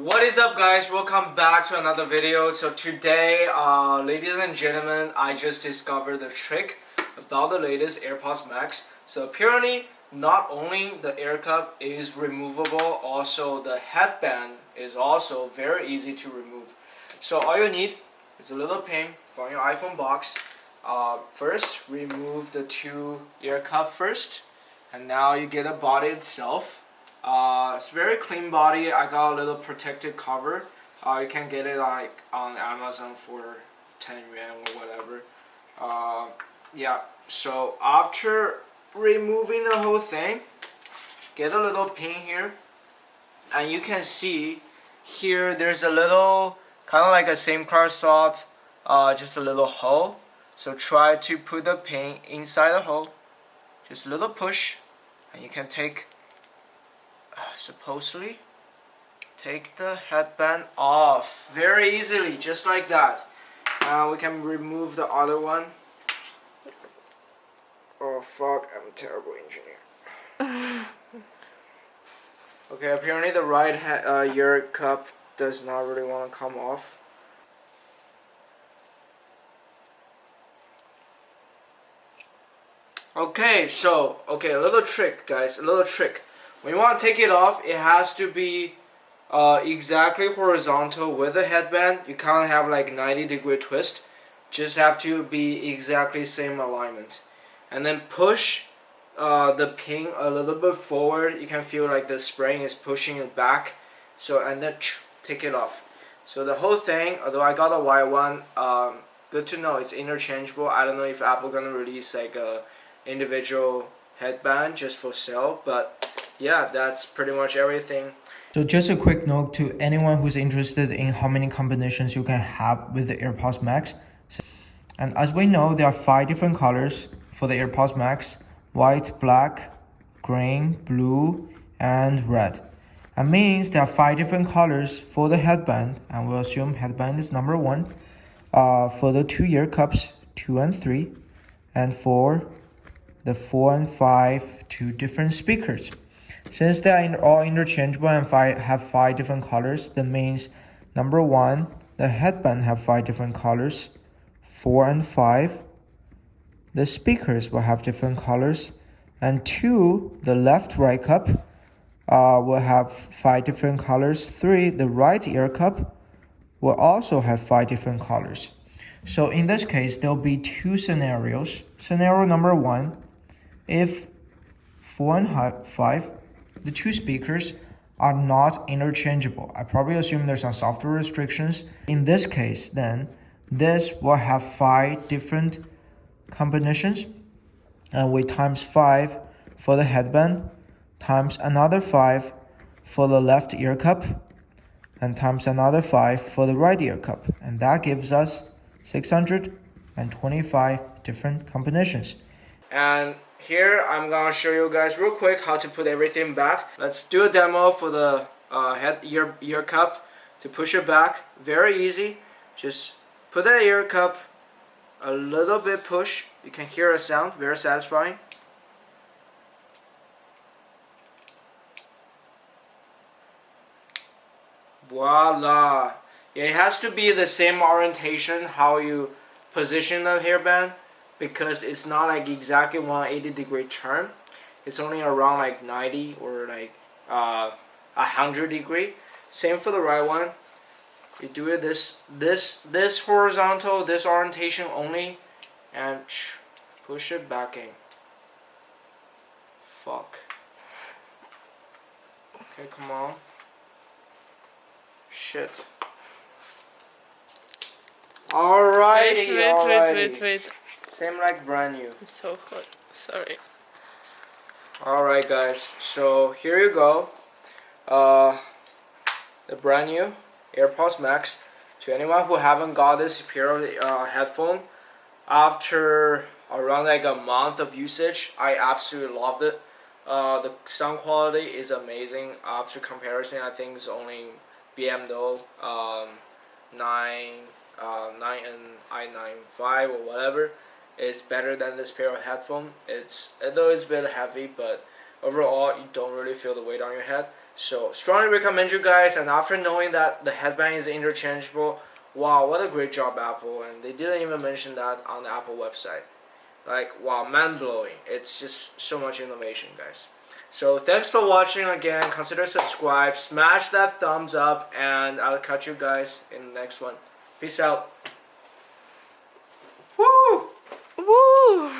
What is up, guys? Welcome back to another video. So today, ladies and gentlemen, I just discovered the trick about the latest AirPods Max. So apparently, not only the air cup is removable, also the headband is also very easy to remove. So all you need is a little pin from your iPhone box. First, remove the two ear cup first, and now you get the body itself. It's very clean body. I got a little protected cover. You can get it like on Amazon for 10 yuan or whatever. Yeah, so after removing the whole thing, get a little pin here, and you can see here there's a little kind of like a SIM card slot, just a little hole. So try to put the pin inside the hole, just a little push, and you can take supposedly take the headband off very easily, just like that. We can remove the other one. Oh fuck, I'm a terrible engineer. Okay, apparently the right ear cup does not really want to come off. Okay, so a little trick, guys, a little trick. When you want to take it off, it has to be exactly horizontal with the headband. You can't have like 90-degree twist. Just have to be exactly same alignment. And then push the pin a little bit forward. You can feel like the spring is pushing it back. So and then take it off. So the whole thing, although I got a white one, good to know it's interchangeable. I don't know if Apple gonna release like a individual headband just for sale, but yeah, that's pretty much everything. So just a quick note to anyone who's interested in how many combinations you can have with the AirPods Max. And as we know, there are 5 different colors for the AirPods Max: white, black, green, blue, and red. That means there are 5 different colors for the headband, and we'll assume headband is number 1. For the 2 ear cups, 2 and 3, and for the 4 and 5, 2 different speakers. Since they are all interchangeable and have 5 different colors, that means number 1, the headband have 5 different colors. 4 and 5, the speakers will have different colors. And 2, the left-right cup will have 5 different colors. 3, the right ear cup will also have 5 different colors. So in this case, there will be 2 scenarios. Scenario number 1, if 4 and 5, the 2 speakers are not interchangeable. I probably assume there's some software restrictions. In this case, then, this will have 5 different combinations. And we times 5 for the headband, times another 5 for the left ear cup, and times another 5 for the right ear cup. And that gives us 625 different combinations. And here I'm gonna show you guys real quick how to put everything back. Let's do a demo for the ear cup. To push it back, very easy. Just put the ear cup a little bit push. You can hear a sound, very satisfying. Voila! It has to be the same orientation how you position the hairband, because it's not like exactly 180-degree turn. It's only around like 90 or like 100-degree. Same for the right one. You do it this horizontal, this orientation only, and push it back in. Fuck. Okay, come on. Shit. Alrighty. Wait. Same like brand new. I'm so hot. Sorry. Alright, guys. So here you go. The brand new AirPods Max. To anyone who haven't got this pair of headphone, after around like a month of usage, I absolutely loved it. The sound quality is amazing. After comparison, I think it's only BMW 9 and i95 or whatever. It's better than this pair of headphones. Although it's a bit heavy, but overall you don't really feel the weight on your head. So strongly recommend you guys. And after knowing that the headband is interchangeable, wow, what a great job, Apple. And they didn't even mention that on the Apple website. Like, wow, mind blowing. It's just so much innovation, guys. So thanks for watching again. Consider subscribe, smash that thumbs up, and I'll catch you guys in the next one. Peace out. Woo! Woo!